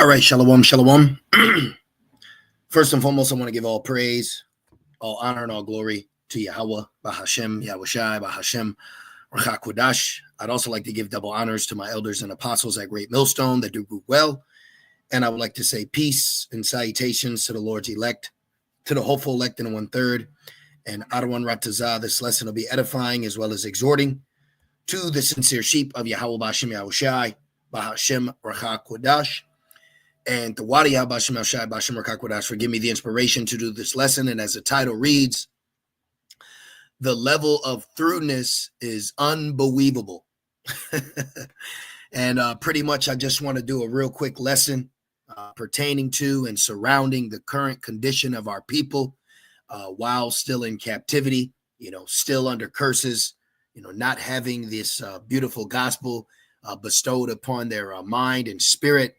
All right, shalom, shalom. First and foremost, I want to give all praise, all honor, and all glory to Yahweh, Bahashem, Yahushai, Bahashem, Rachakwadash. I'd also like to give double honors to my elders and apostles at Great Millstone that do group well. And I would like to say peace and salutations to the Lord's elect, to the hopeful elect in 1/3, and Adawan Ratazah. This lesson will be edifying as well as exhorting to the sincere sheep of Yahweh, Bahashem, Yahushai, Bahashem, Rachakwadash. And the Wadi Bashim Shai Bashim Rakakwadash for giving me the inspiration to do this lesson. And as the title reads, the level of throughness is unbelievable. And pretty much I just want to do a real quick lesson pertaining to and surrounding the current condition of our people while still in captivity, still under curses, not having this beautiful gospel bestowed upon their mind and spirit.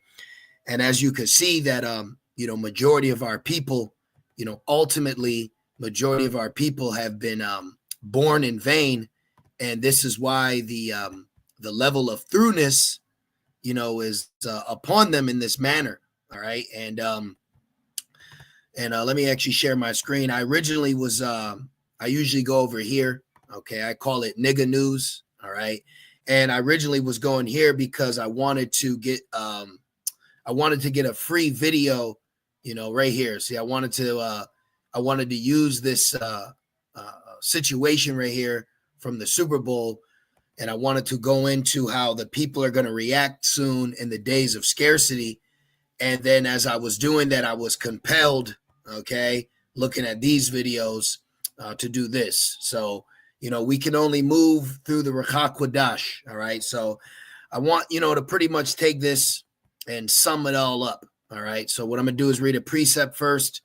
And as you can see that, majority of our people, ultimately majority of our people have been born in vain. And this is why the level of throughness, is upon them in this manner. All right. And let me actually share my screen. I originally was, I usually go over here. Okay. I call it nigga news. All right. And I originally was going here because I wanted to get, a free video, right here. See, I wanted to use this situation right here from the Super Bowl, and I wanted to go into how the people are going to react soon in the days of scarcity. And then as I was doing that, I was compelled, looking at these videos to do this. So, we can only move through the Rachakwadash. All right. So I want, to pretty much take this and sum it all up. All right. So what I'm going to do is read a precept first.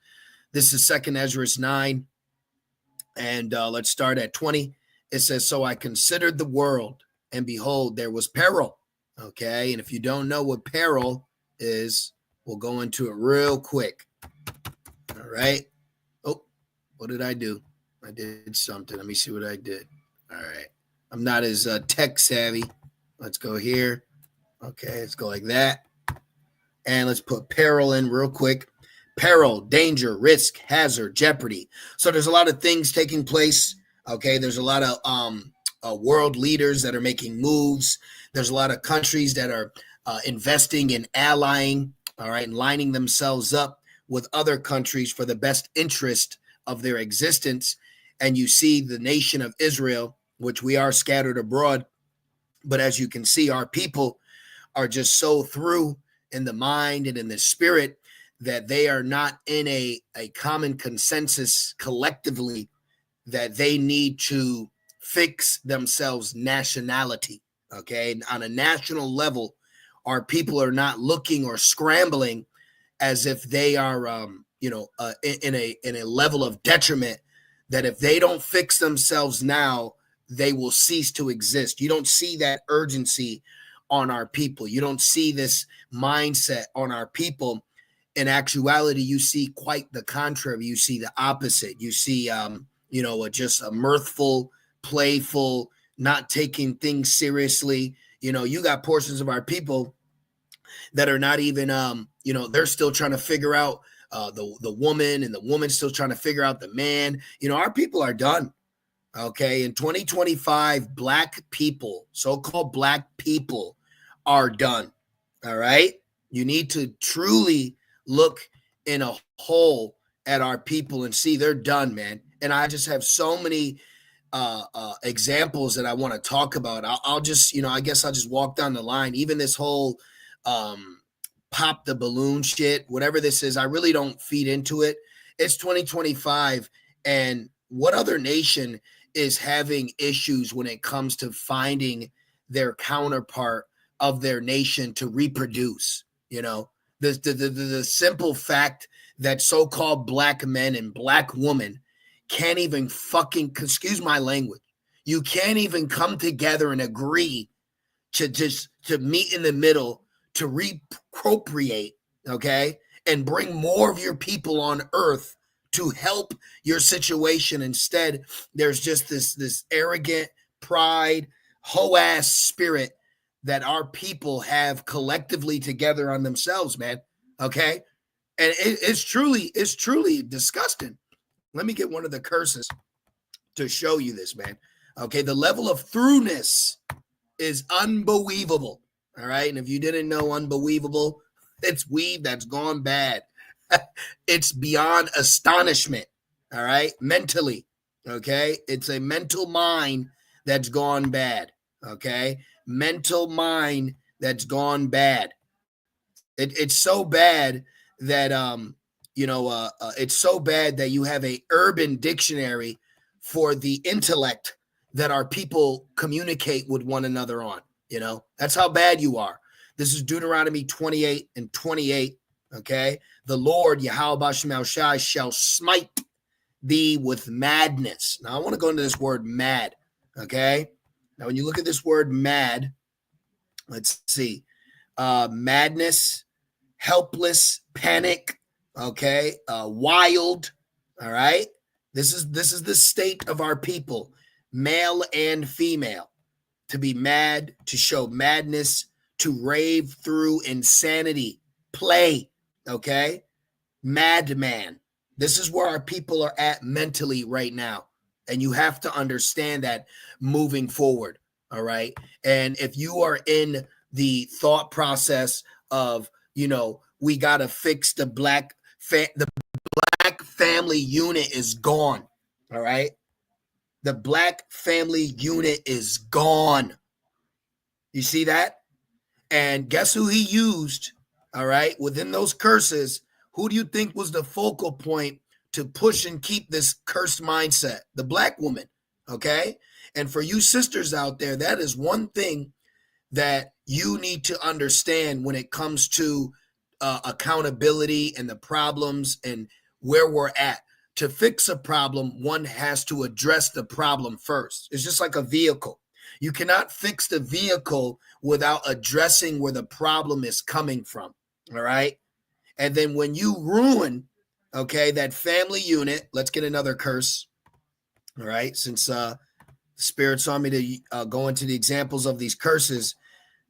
This is 2nd Ezra 9. And let's start at 20. It says, so I considered the world, and behold, there was peril. Okay. And if you don't know what peril is, we'll go into it real quick. All right. Oh, what did I do? I did something. Let me see what I did. All right. I'm not as tech savvy. Let's go here. Okay. Let's go like that. And let's put peril in real quick. Peril, danger, risk, hazard, jeopardy. So there's a lot of things taking place. Okay, there's a lot of world leaders that are making moves. There's a lot of countries that are investing in allying, all right, and lining themselves up with other countries for the best interest of their existence. And you see the nation of Israel, which we are scattered abroad. But as you can see, our people are just so through in the mind and in the spirit that they are not in a common consensus collectively that they need to fix themselves nationality. Okay. And on a national level, our people are not looking or scrambling as if they are, in a level of detriment that if they don't fix themselves now, they will cease to exist. You don't see that urgency on our people. You don't see this mindset on our people. In actuality, you see quite the contrary. You see the opposite. You see, just a mirthful, playful, not taking things seriously. You got portions of our people that are not even, they're still trying to figure out the woman, and the woman's still trying to figure out the man. Our people are done. Okay. In 2025, Black people, so-called Black people, are done. All right. You need to truly look in a hole at our people and see they're done, man. And I just have so many examples that I want to talk about. I'll just, I guess I'll just walk down the line. Even this whole pop the balloon shit, whatever this is, I really don't feed into it. It's 2025. And what other nation is having issues when it comes to finding their counterpart of their nation to reproduce? The simple fact that so-called Black men and Black women can't even fucking, excuse my language, you can't even come together and agree to meet in the middle, to reappropriate, okay, and bring more of your people on earth to help your situation. Instead, there's just this arrogant pride, hoe-ass spirit that our people have collectively together on themselves, man. Okay. And it's truly disgusting. Let me get one of the curses to show you this, man. Okay. The level of throughness is unbelievable. All right. And if you didn't know unbelievable, it's weave that's gone bad. It's beyond astonishment. All right. Mentally. Okay. It's a mental mind that's gone bad. Okay. Mental mind that's gone bad. It's so bad that it's so bad that you have a urban dictionary for the intellect that our people communicate with one another on. That's how bad you are. This is Deuteronomy 28 and 28. Okay, the Lord Yahweh Shai shall smite thee with madness. Now I want to go into this word mad. Okay, now when you look at this word mad, let's see, madness, helpless, panic, okay, wild. All right, this is the state of our people, male and female, to be mad, to show madness, to rave through insanity, play. Okay, madman. This is where our people are at mentally right now, and you have to understand that moving forward. All right, and if you are in the thought process of, we got to fix the black family unit is gone. All right. The black family unit is gone. You see that? And guess who he used? All right. Within those curses, who do you think was the focal point to push and keep this cursed mindset? The black woman. Okay. And for you sisters out there, that is one thing that you need to understand when it comes to accountability and the problems and where we're at. To fix a problem, one has to address the problem first. It's just like a vehicle. You cannot fix the vehicle without addressing where the problem is coming from. All right. And then when you ruin, okay, that family unit, let's get another curse. All right. Since Spirit saw me to go into the examples of these curses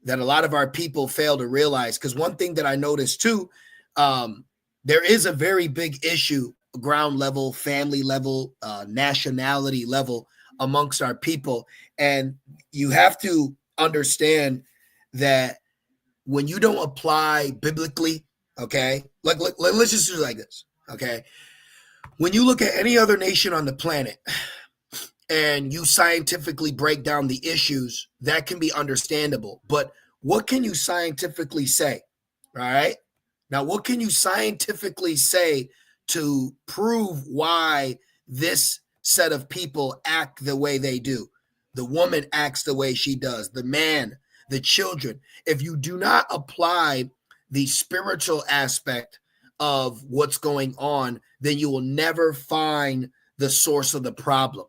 that a lot of our people fail to realize. Because one thing that I noticed too, there is a very big issue, ground level, family level, nationality level amongst our people. And you have to understand that when you don't apply biblically, okay, like let's just do it like this, okay? When you look at any other nation on the planet and you scientifically break down the issues, that can be understandable. But what can you scientifically say? All right. Now, what can you scientifically say to prove why this set of people act the way they do? The woman acts the way she does, the man, the children. If you do not apply the spiritual aspect of what's going on, then you will never find the source of the problem.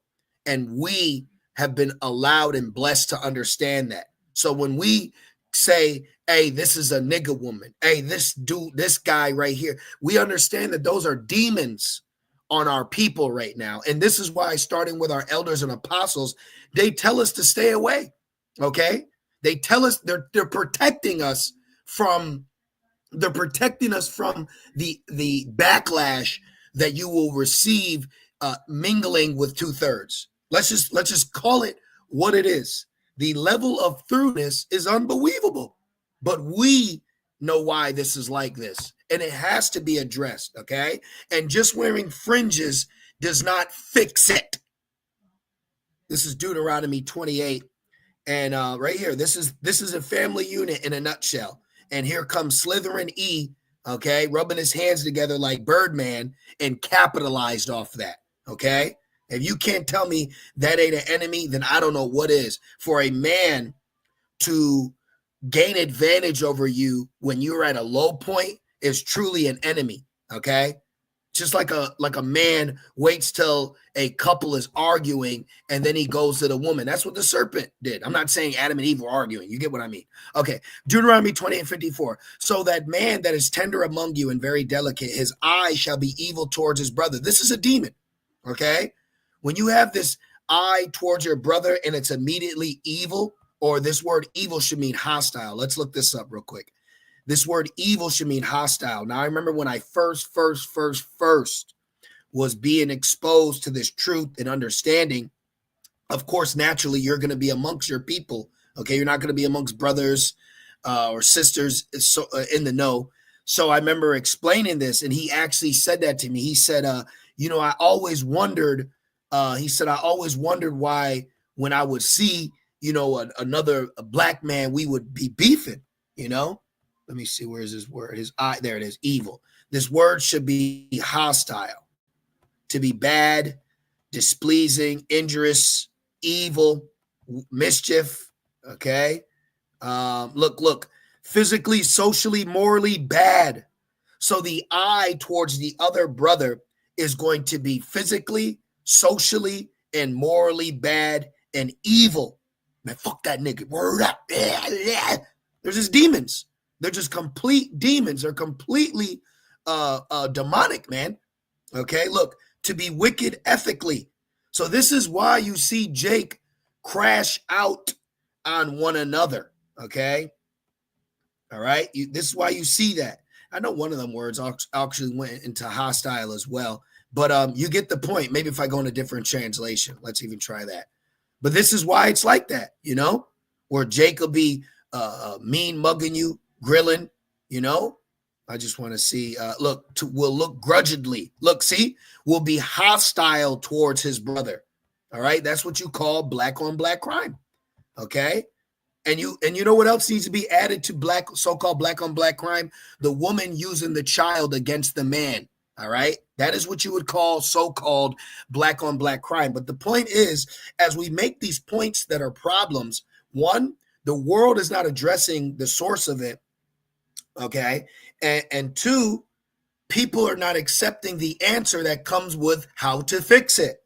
And we have been allowed and blessed to understand that. So when we say, hey, this is a nigga woman, hey, this dude, this guy right here, we understand that those are demons on our people right now. And this is why, starting with our elders and apostles, they tell us to stay away. Okay. They tell us they're protecting us from the backlash that you will receive mingling with 2/3. Let's just call it what it is. The level of throughness is unbelievable, but we know why this is like this, and it has to be addressed. Okay, and just wearing fringes does not fix it. This is Deuteronomy 28, and right here, this is a family unit in a nutshell. And here comes Slytherin E, okay, rubbing his hands together like Birdman and capitalized off that. Okay. If you can't tell me that ain't an enemy, then I don't know what is. For a man to gain advantage over you when you're at a low point is truly an enemy. Okay. Just like a man waits till a couple is arguing and then he goes to the woman. That's what the serpent did. I'm not saying Adam and Eve were arguing. You get what I mean? Okay. Deuteronomy 28:54. So that man that is tender among you and very delicate, his eye shall be evil towards his brother. This is a demon. Okay. When you have this eye towards your brother and it's immediately evil, or this word evil should mean hostile. Let's look this up real quick. This word evil should mean hostile. Now, I remember when I first was being exposed to this truth and understanding, of course, naturally, you're going to be amongst your people. Okay. You're not going to be amongst brothers or sisters in the know. So I remember explaining this, and he actually said that to me. He said, I always wondered, I always wondered why when I would see, another black man, we would be beefing, Let me see, where's his word? His eye, there it is, evil. This word should be hostile, to be bad, displeasing, injurious, evil, mischief. Okay. Look, physically, socially, morally bad. So the eye towards the other brother is going to be physically, socially, and morally bad and evil. Man, fuck that nigga. Word up. They're just demons. They're just complete demons. They're completely demonic, man. Okay, look, to be wicked ethically. So this is why you see Jake crash out on one another. Okay. All right. This is why you see that. I know one of them words actually went into hostile as well, but you get the point. Maybe if I go in a different translation, let's even try that. But this is why it's like that, where Jake will be mean mugging you, grilling, I just want to see, will look grudgingly. Look, see, will be hostile towards his brother. All right. That's what you call black on black crime. Okay. And you know what else needs to be added to so-called black on black crime? The woman using the child against the man. All right. That is what you would call so-called black on black crime. But the point is, as we make these points that are problems, one, the world is not addressing the source of it. Okay. And two, people are not accepting the answer that comes with how to fix it.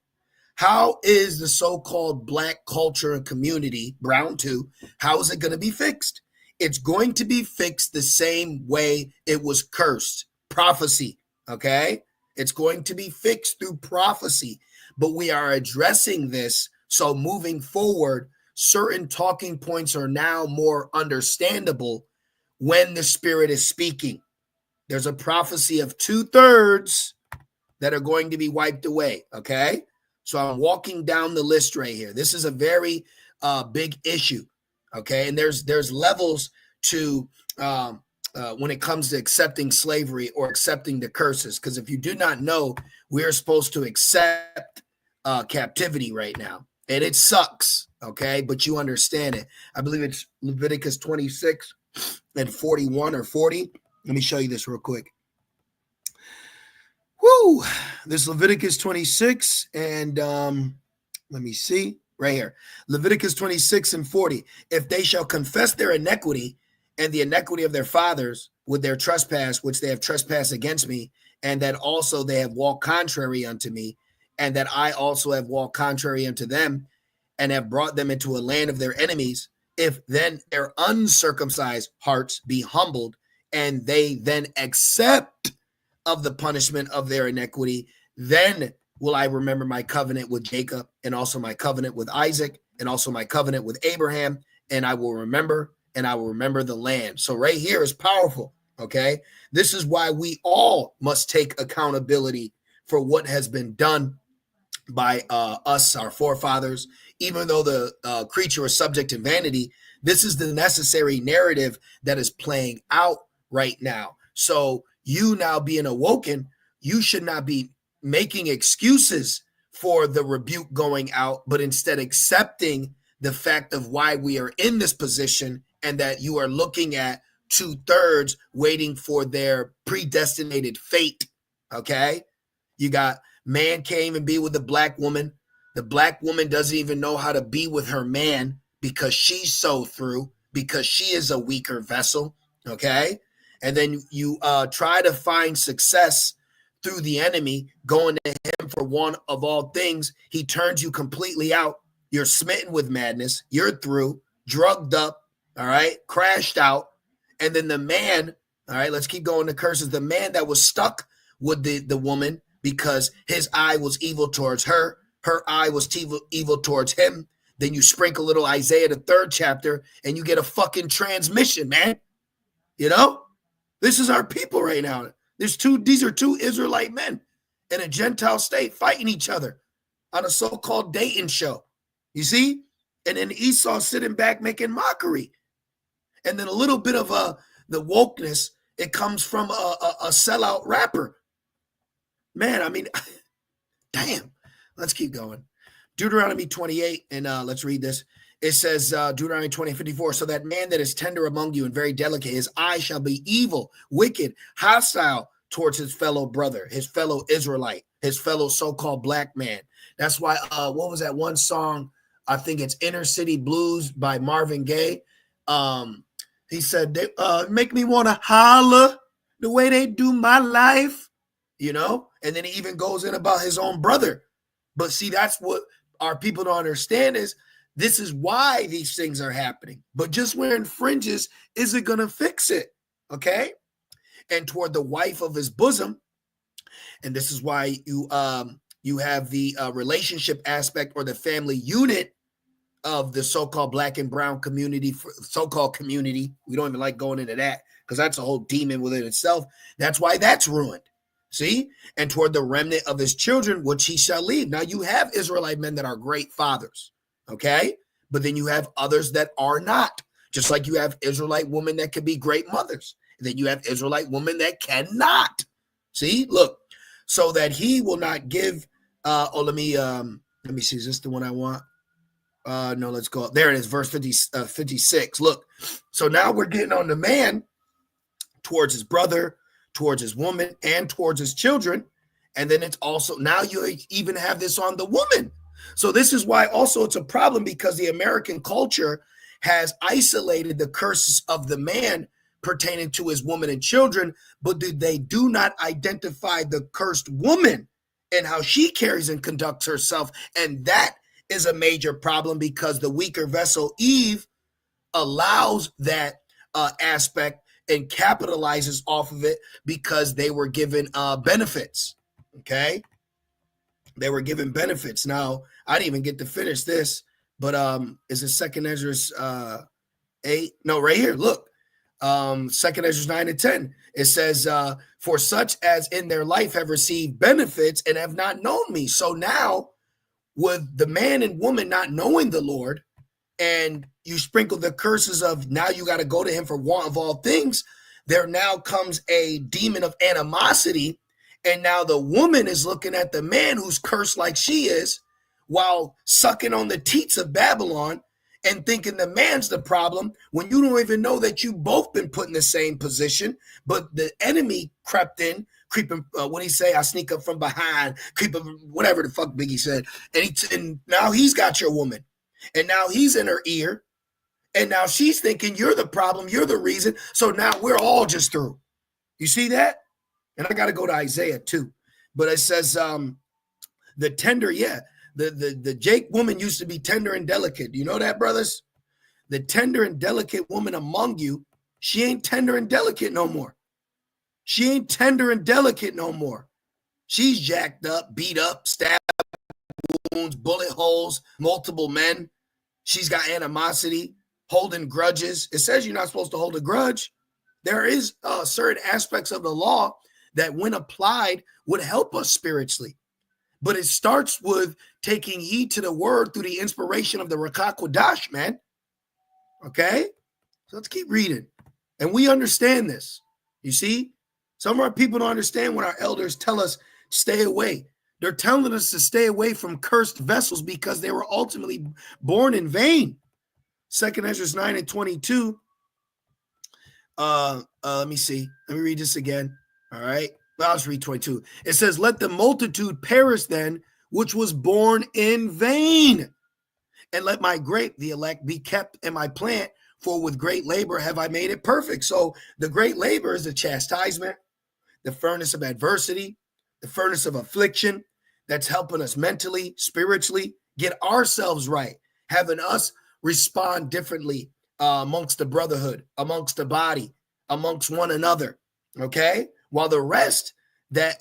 How is the so-called black culture and community, brown too, how is it going to be fixed? It's going to be fixed the same way it was cursed. Prophecy, okay? It's going to be fixed through prophecy, but we are addressing this. So moving forward, certain talking points are now more understandable when the Spirit is speaking. There's a prophecy of 2/3 that are going to be wiped away, okay? So I'm walking down the list right here. This is a very big issue, okay? And there's levels to when it comes to accepting slavery or accepting the curses. Because if you do not know, we are supposed to accept captivity right now. And it sucks, okay? But you understand it. I believe it's Leviticus 26 and 41 or 40. Let me show you this real quick. Woo! This Leviticus 26 and let me see right here. Leviticus 26 and 40. If they shall confess their iniquity and the iniquity of their fathers with their trespass, which they have trespassed against me, and that also they have walked contrary unto me, and that I also have walked contrary unto them, and have brought them into a land of their enemies, if then their uncircumcised hearts be humbled, and they then accept of the punishment of their iniquity, then will I remember my covenant with Jacob, and also my covenant with Isaac, and also my covenant with Abraham, and I will remember the land. So right here is powerful, okay? This is why we all must take accountability for what has been done by us, our forefathers. Even though the creature is subject to vanity, this is the necessary narrative that is playing out right now. So you now being awoken, you should not be making excuses for the rebuke going out, but instead accepting the fact of why we are in this position, and that you are looking at 2/3 waiting for their predestinated fate. Okay. You got man came and be with a black woman. The black woman doesn't even know how to be with her man because she's so through, because she is a weaker vessel. Okay. And then you try to find success through the enemy, going to him for one of all things. He turns you completely out. You're smitten with madness. You're through, drugged up, all right, crashed out. And then the man, all right, let's keep going to curses. The man that was stuck with the woman because his eye was evil towards her. Her eye was evil towards him. Then you sprinkle little Isaiah, the 3rd chapter, and you get a fucking transmission, man. You know? This is our people right now. These are two Israelite men in a Gentile state fighting each other on a so-called dating show. You see? And then Esau sitting back making mockery. And then a little bit of the wokeness, it comes from a sellout rapper. Man, I mean, damn. Let's keep going. Deuteronomy 28, and let's read this. It says, Deuteronomy 20:54, so that man that is tender among you and very delicate, his eye shall be evil, wicked, hostile towards his fellow brother, his fellow Israelite, his fellow so-called black man. That's why, what was that one song? I think it's Inner City Blues by Marvin Gaye. He said, they make me want to holler the way they do my life, you know? And then he even goes in about his own brother. But see, that's what our people don't understand is this is why these things are happening. But just wearing fringes isn't going to fix it, okay? And toward the wife of his bosom, and this is why you have the relationship aspect or the family unit of the so-called black and brown community, so-called community. We don't even like going into that because that's a whole demon within itself. That's why that's ruined. See? And toward the remnant of his children, which he shall leave. Now you have Israelite men that are great fathers, okay? But then you have others that are not. Just like you have Israelite women that can be great mothers. And then you have Israelite women that cannot. See? Look. So that he will not give, let me see, is this the one I want? No, let's go up. There it is, verse 56. Look, so now we're getting on the man towards his brother, towards his woman, and towards his children. And then it's also, now you even have this on the woman. So this is why also it's a problem because the American culture has isolated the curses of the man pertaining to his woman and children, but they do not identify the cursed woman and how she carries and conducts herself. And that is a major problem because the weaker vessel, Eve, allows that aspect and capitalizes off of it because they were given benefits, okay? They were given benefits. Now, I didn't even get to finish this, but is it 2nd Ezra 8? No, right here, look. 2nd Ezra 9 and 10, it says, for such as in their life have received benefits and have not known me. So now with the man and woman not knowing the Lord and you sprinkle the curses of now you got to go to him for want of all things, there now comes a demon of animosity. And now the woman is looking at the man who's cursed like she is while sucking on the teats of Babylon and thinking the man's the problem when you don't even know that you both been put in the same position, but the enemy crept in, creeping, what he say? I sneak up from behind, creep up, whatever the fuck Biggie said. And now he's got your woman. And now he's in her ear. And now she's thinking you're the problem, you're the reason. So now we're all just through. You see that? And I got to go to Isaiah too. But it says the tender, yeah. The Jake woman used to be tender and delicate. You know that, brothers? The tender and delicate woman among you, she ain't tender and delicate no more. She ain't tender and delicate no more. She's jacked up, beat up, stabbed wounds, bullet holes, multiple men. She's got animosity, holding grudges. It says you're not supposed to hold a grudge. There is certain aspects of the law that when applied would help us spiritually. But it starts with taking heed to the word through the inspiration of the Rakah Kodash, man. Okay? So let's keep reading. And we understand this. You see? Some of our people don't understand when our elders tell us, stay away. They're telling us to stay away from cursed vessels because they were ultimately born in vain. 2nd Ezra 9 and 22. Let me see. Let me read this again. All right. Well, I'll just read 22. It says, let the multitude perish then, which was born in vain. And let my grape, the elect, be kept in my plant, for with great labor have I made it perfect. So the great labor is the chastisement, the furnace of adversity, the furnace of affliction that's helping us mentally, spiritually, get ourselves right, having us respond differently amongst the brotherhood, amongst the body, amongst one another, okay? While the rest that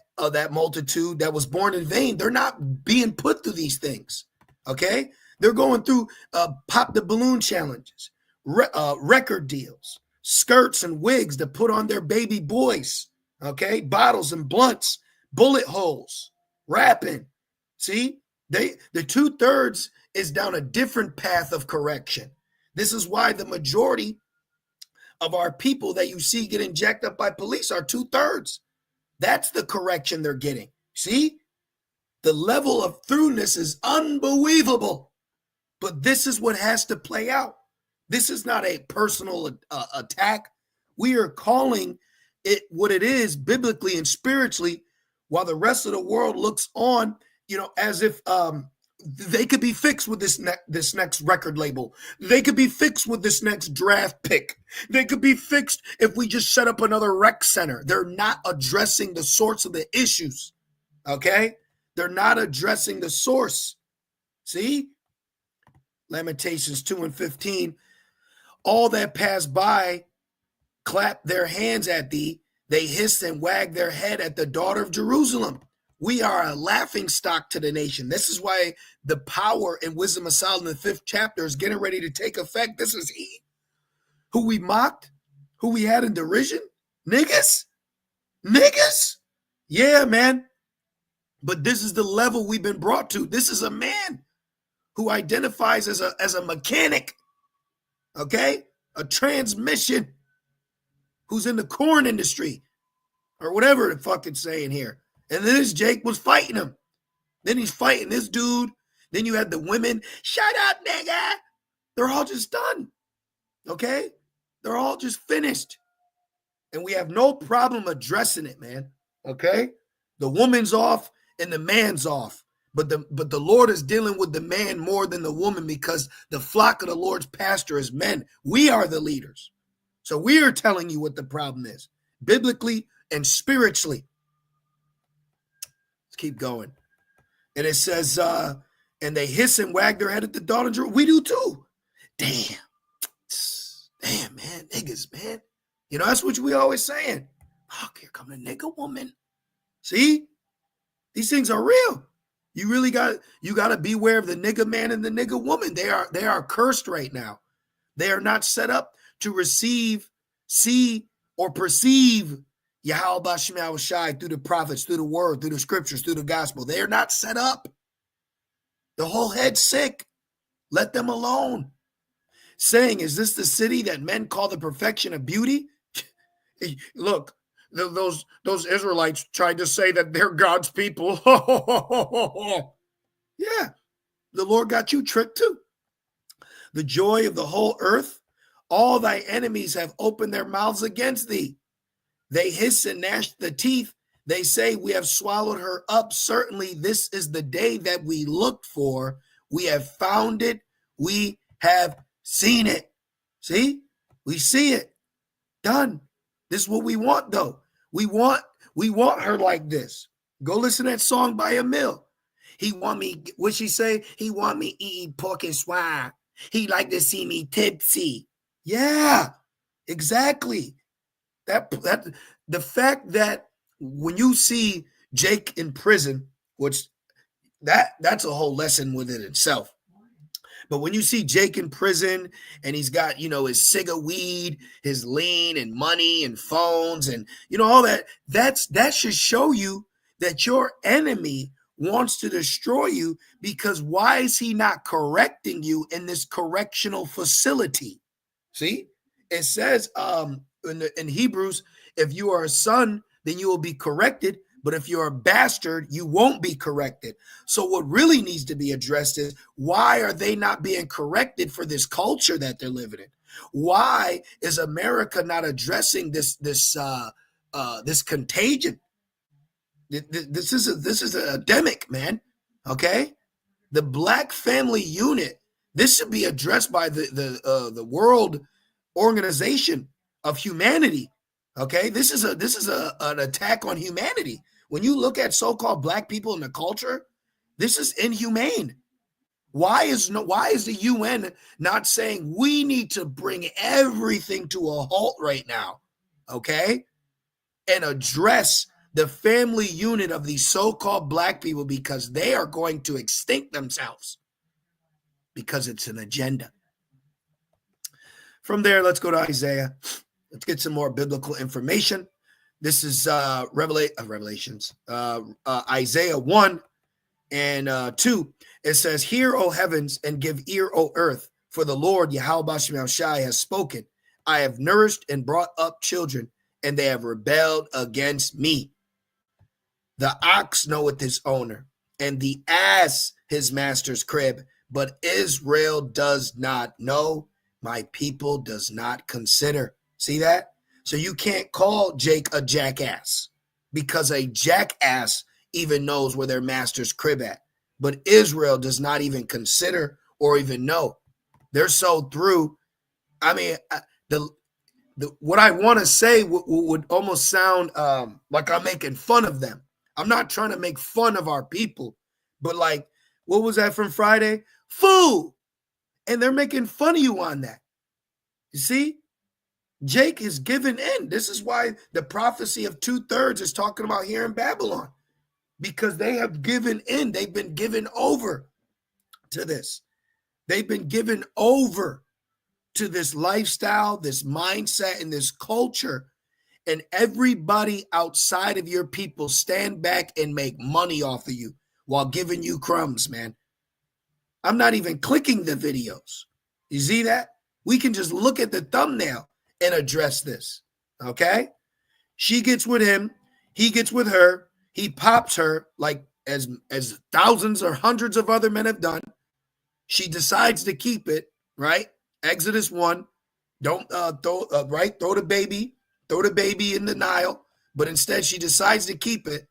multitude that was born in vain, they're not being put through these things, okay? They're going through pop the balloon challenges, record deals, skirts and wigs to put on their baby boys, okay? Bottles and blunts, bullet holes, rapping. See, the 2/3 is down a different path of correction. This is why the majority of our people that you see getting jacked up by police are 2/3. That's the correction they're getting. See, the level of throughness is unbelievable. But this is what has to play out. This is not a personal attack. We are calling it what it is biblically and spiritually, while the rest of the world looks on, as if they could be fixed with this next record label. They could be fixed with this next draft pick. They could be fixed if we just set up another rec center. They're not addressing the source of the issues, okay? They're not addressing the source. See? Lamentations 2:15. All that pass by clap their hands at thee. They hiss and wag their head at the daughter of Jerusalem. We are a laughing stock to the nation. This is why the power and wisdom of Solomon in the 5th chapter is getting ready to take effect. This is he who we mocked, who we had in derision. Niggas. Yeah, man. But this is the level we've been brought to. This is a man who identifies as a mechanic, okay? A transmission, who's in the corn industry or whatever the fuck it's saying here. And then this Jake was fighting him. Then he's fighting this dude. Then you had the women, shut up, nigga. They're all just done, okay? They're all just finished. And we have no problem addressing it, man, okay? The woman's off and the man's off. But the Lord is dealing with the man more than the woman, because the flock of the Lord's pasture is men. We are the leaders. So we are telling you what the problem is, biblically and spiritually. Let's keep going. And it says, and they hiss and wag their head at the daughter of Jerusalem. We do too. Damn, man, niggas, man. That's what we always saying. Fuck, here come the nigga woman. See? These things are real. You really got to beware of the nigga man and the nigga woman. They are cursed right now. They are not set up to receive, see, or perceive Yahweh Bashim Shai through the prophets, through the word, through the scriptures, through the gospel. They are not set up. The whole head's sick. Let them alone. Saying, is this the city that men call the perfection of beauty? Look, those Israelites tried to say that they're God's people. Yeah, the Lord got you tricked too. The joy of the whole earth, all thy enemies have opened their mouths against thee. They hiss and gnash the teeth. They say, we have swallowed her up. Certainly this is the day that we looked for. We have found it. We have seen it. See? We see it. Done. This is what we want, though. We want her like this. Go listen to that song by Emil. He want me, what she say? He want me eating pork and swine. He like to see me tipsy. Yeah, exactly. That the fact that when you see Jake in prison, which that's a whole lesson within itself. But when you see Jake in prison and he's got, his cig of weed, his lean and money and phones and, all that should show you that your enemy wants to destroy you, because why is he not correcting you in this correctional facility? See, it says in Hebrews, if you are a son, then you will be corrected. But if you're a bastard, you won't be corrected. So what really needs to be addressed is, why are they not being corrected for this culture that they're living in? Why is America not addressing this contagion? This is an epidemic, man. Okay, the Black Family Unit. This should be addressed by the World Organization of Humanity. Okay, this is an attack on humanity. When you look at so-called Black people in the culture, this is inhumane. Why is the UN not saying we need to bring everything to a halt right now, okay, and address the family unit of these so-called Black people, because they are going to extinct themselves because it's an agenda. From there, let's go to Isaiah. Let's get some more biblical information. This is Revelations, Isaiah 1 and 2. It says, "Hear, O heavens, and give ear, O earth, for the Lord Yahweh Shai has spoken. I have nourished and brought up children, and they have rebelled against me. The ox knoweth his owner, and the ass his master's crib, but Israel does not know. My people does not consider." See that? So you can't call Jake a jackass, because a jackass even knows where their master's crib at. But Israel does not even consider or even know. They're so through. I mean, what I want to say would almost sound like I'm making fun of them. I'm not trying to make fun of our people, but like, what was that from Friday? Fool! And they're making fun of you on that. You see? Jake is given in. This is why the prophecy of 2/3 is talking about here in Babylon, because they have given in. They've been given over to this. They've been given over to this lifestyle, this mindset, and this culture. And everybody outside of your people stand back and make money off of you while giving you crumbs, man. I'm not even clicking the videos. You see that? We can just look at the thumbnail and address this, okay? She gets with him. He gets with her. He pops her like as thousands or hundreds of other men have done. She decides to keep it, right? Exodus 1. Don't throw the baby in the Nile, but instead she decides to keep it,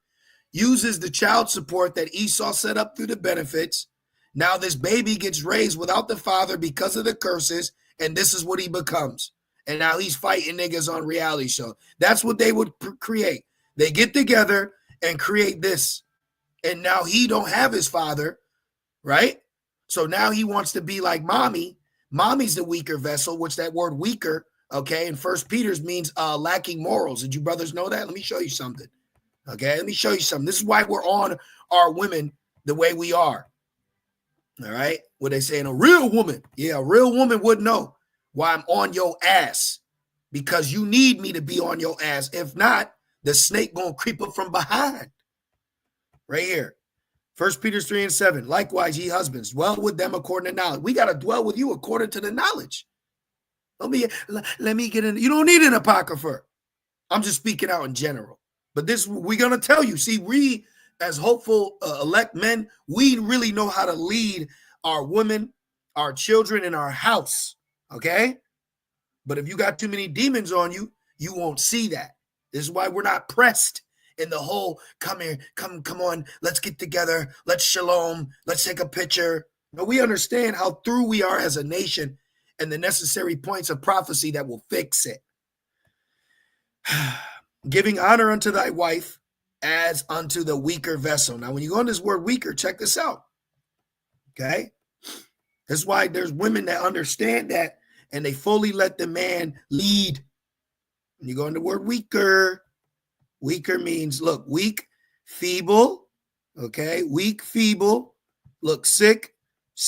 uses the child support that Esau set up through the benefits. Now this baby gets raised without the father because of the curses, and this is what he becomes. And now he's fighting niggas on reality show. That's what they would create. They get together and create this. And now he don't have his father, right? So now he wants to be like mommy. Mommy's the weaker vessel, which that word weaker, okay, in First Peter's means lacking morals. Did you brothers know that? Let me show you something. Okay, let me show you something. This is why we're on our women the way we are. All right, what they saying? A real woman. Yeah, a real woman would know why I'm on your ass, because you need me to be on your ass. If not, the snake gonna creep up from behind. Right here. 1 Peter 3:7. Likewise, ye husbands, dwell with them according to knowledge. We got to dwell with you according to the knowledge. Let me get in. You don't need an apocrypha. I'm just speaking out in general. But this, we're going to tell you. See, we as hopeful elect men, we really know how to lead our women, our children, and our house. Okay? But if you got too many demons on you, you won't see that. This is why we're not pressed in the whole, come here, come on, let's get together, let's shalom, let's take a picture. But we understand how through we are as a nation and the necessary points of prophecy that will fix it. Giving honor unto thy wife as unto the weaker vessel. Now, when you go on this word weaker, check this out. Okay? That's why there's women that understand that and they fully let the man lead. When you go on the word weaker, weaker means, look, weak, feeble, okay? Weak, feeble, look, sick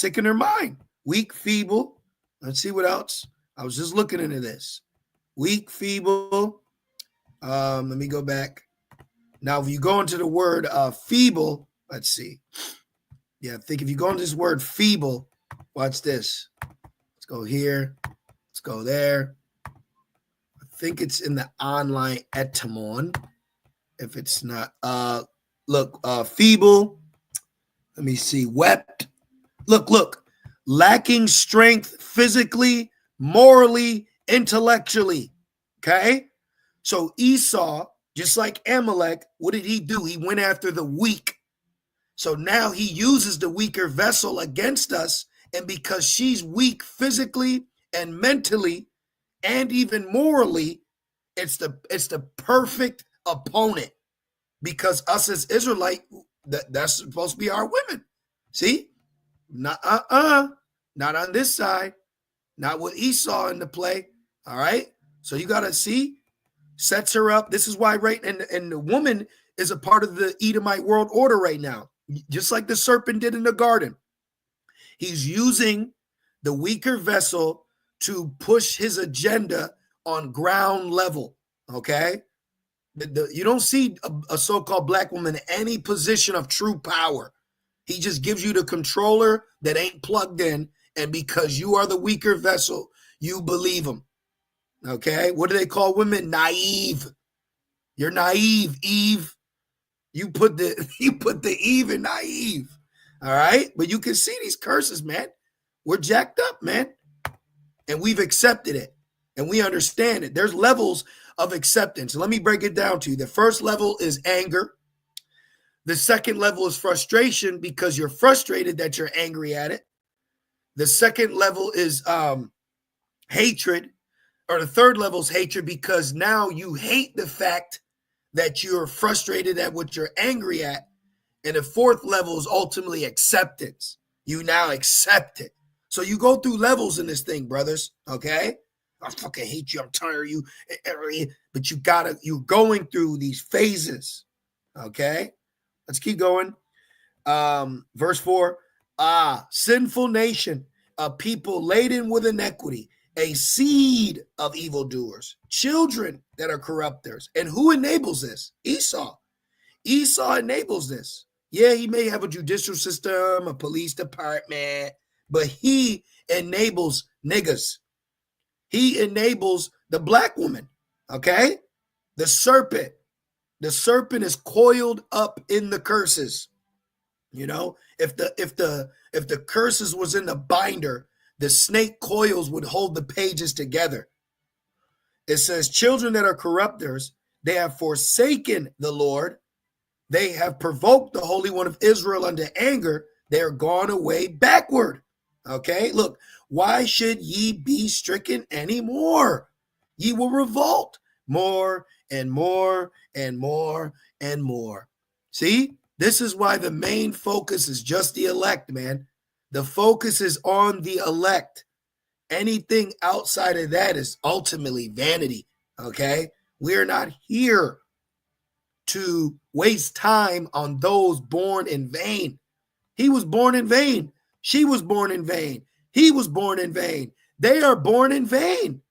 in her mind. Weak, feeble. Let's see what else. I was just looking into this. Weak, feeble. Let me go back. Now, if you go into the word feeble, let's see. Yeah, I think if you go into this word feeble, watch this. Let's go here. Let's go there. I think it's in the online etymon. If it's not, feeble. Let me see. Wept. Look. Lacking strength physically, morally, intellectually. Okay? So Esau, just like Amalek, what did he do? He went after the weak. So now he uses the weaker vessel against us. And because she's weak physically and mentally and even morally, it's the perfect opponent, because us as Israelite, that's supposed to be our women. See? Not on this side. Not with Esau in the play. All right? So you got to see, sets her up. This is why, right? And the woman is a part of the Edomite world order right now, just like the serpent did in the garden. He's using the weaker vessel to push his agenda on ground level, okay? You don't see a so-called black woman in any position of true power. He just gives you the controller that ain't plugged in, and because you are the weaker vessel, you believe him, okay? What do they call women? Naive. You're naive, Eve. You put the Eve in naive, all right? But you can see these curses, man. We're jacked up, man, and we've accepted it, and we understand it. There's levels of acceptance. Let me break it down to you. The first level is anger. The second level is frustration because you're frustrated that you're angry at it. The second level is hatred, or the third level is hatred because now you hate the fact that you're frustrated at what you're angry at. And the fourth level is ultimately acceptance. You now accept it. So you go through levels in this thing, brothers, okay? I fucking hate you. I'm tired of you. But you're going through these phases, okay? Let's keep going. Verse 4, sinful nation, a people laden with iniquity, a seed of evildoers, children that are corrupters. And who enables this? Esau. Esau enables this. Yeah, he may have a judicial system, a police department, but he enables niggas. He enables the black woman, okay? The serpent. The serpent is coiled up in the curses. You know, if the curses was in the binder, the snake coils would hold the pages together. It says, children that are corrupters, they have forsaken the Lord. They have provoked the Holy One of Israel unto anger. They are gone away backward. Okay, look, why should ye be stricken anymore? Ye will revolt more and more and more and more. See, this is why the main focus is just the elect, man. The focus is on the elect. Anything outside of that is ultimately vanity, okay? We're not here to waste time on those born in vain. He was born in vain. She was born in vain. He was born in vain. They are born in vain.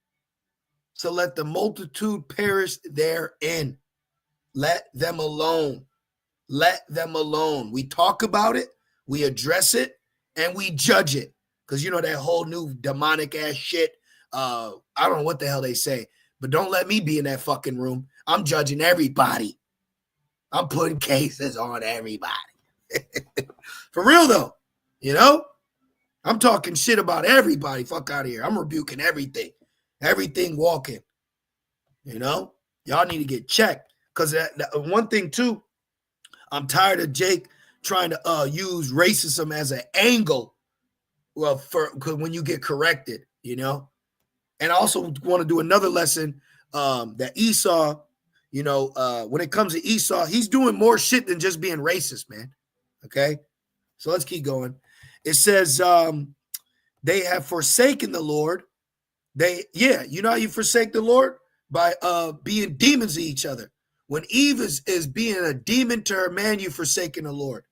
So let the multitude perish therein. Let them alone. Let them alone. We talk about it, we address it, and we judge it. Because you know that whole new demonic ass shit. I don't know what the hell they say, but don't let me be in that fucking room. I'm judging everybody. I'm putting cases on everybody. For real though, you know? I'm talking shit about everybody. Fuck out of here. I'm rebuking everything. Everything walking. You know? Y'all need to get checked. Because one thing too, I'm tired of Jake trying to use racism as an angle. Well, because when you get corrected, you know? And I also want to do another lesson that Esau, you know, when it comes to Esau, he's doing more shit than just being racist, man. Okay? So let's keep going. It says, they have forsaken the Lord. You know how you forsake the Lord? By being demons to each other. When Eve is being a demon to her man, you forsaken the Lord.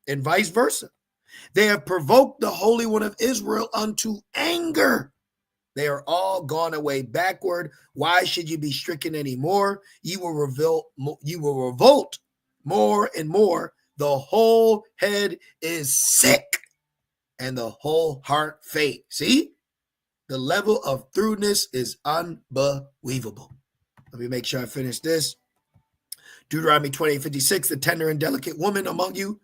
And vice versa. They have provoked the Holy One of Israel unto anger. They are all gone away backward. Why should you be stricken anymore? You will revolt more and more. The whole head is sick and the whole heart faint. See? The level of throughness is unbelievable. Let me make sure I finish this. Deuteronomy 28:56, the tender and delicate woman among you,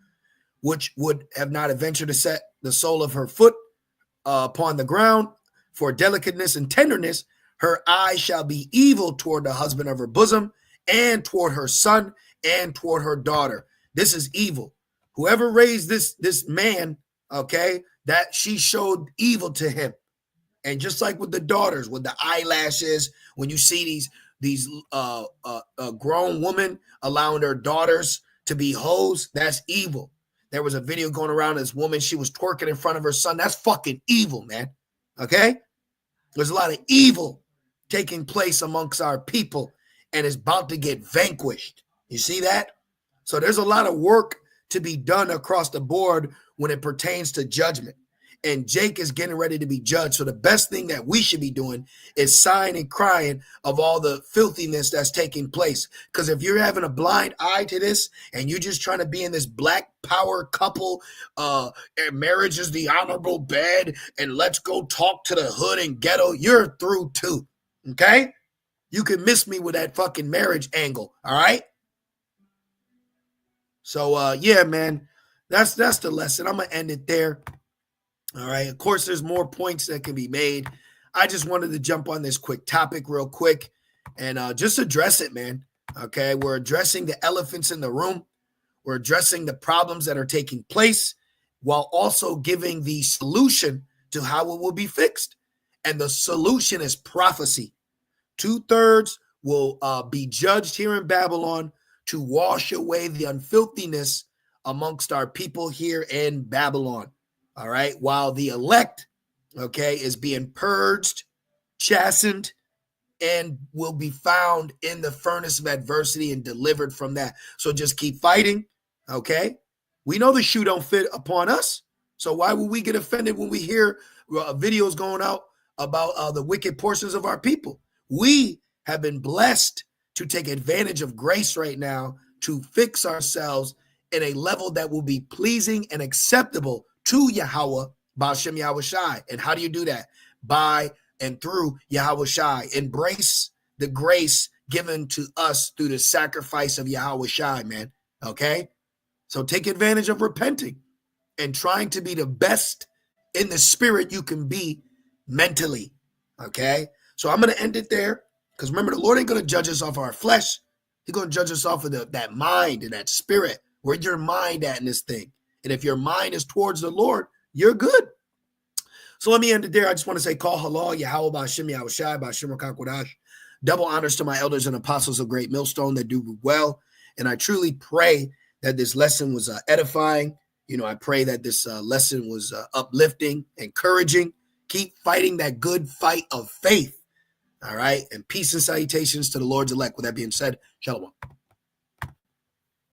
which would have not adventured to set the sole of her foot upon the ground, for delicateness and tenderness, her eye shall be evil toward the husband of her bosom, and toward her son, and toward her daughter. This is evil. Whoever raised this man, okay, that she showed evil to him. And just like with the daughters, with the eyelashes, when you see these grown women allowing their daughters to be hoes, that's evil. There was a video going around of this woman, she was twerking in front of her son. That's fucking evil, man. Okay? There's a lot of evil taking place amongst our people, and it's about to get vanquished. You see that? So there's a lot of work to be done across the board when it pertains to judgment. and Jake is getting ready to be judged. So the best thing that we should be doing is sighing and crying of all the filthiness that's taking place. Because if you're having a blind eye to this and you're just trying to be in this black power couple, and marriage is the honorable bed, and let's go talk to the hood and ghetto, you're through too. Okay? You can miss me with that fucking marriage angle. All right? So yeah, man, that's the lesson. I'm gonna end it there. All right. Of course, there's more points that can be made. I just wanted to jump on this quick topic real quick and just address it, man. Okay. We're addressing the elephants in the room. We're addressing the problems that are taking place while also giving the solution to how it will be fixed. And the solution is prophecy. 2/3 will be judged here in Babylon to wash away the unfilthiness amongst our people here in Babylon. All right. While the elect, okay, is being purged, chastened, and will be found in the furnace of adversity and delivered from that. So just keep fighting. Okay. We know the shoe don't fit upon us. So why would we get offended when we hear videos going out about the wicked portions of our people? We have been blessed to take advantage of grace right now to fix ourselves in a level that will be pleasing and acceptable to Yahweh, Ba'ashem Yahweh Shai. And how do you do that? By and through Yahweh Shai. Embrace the grace given to us through the sacrifice of Yahweh Shai, man. Okay? So take advantage of repenting and trying to be the best in the spirit you can be mentally. Okay? So I'm going to end it there because remember, the Lord ain't going to judge us off our flesh. He's going to judge us off of that mind and that spirit. Where's your mind at in this thing? And if your mind is towards the Lord, you're good. So let me end it there. I just want to say, call halal, Yahweh, Ba'ashem, Yahweh Shai, Ba'ashem, Rakakwadash. Double honors to my elders and apostles of Great Millstone that do well. And I truly pray that this lesson was edifying. You know, I pray that this lesson was uplifting, encouraging. Keep fighting that good fight of faith. All right. And peace and salutations to the Lord's elect. With that being said, shalom.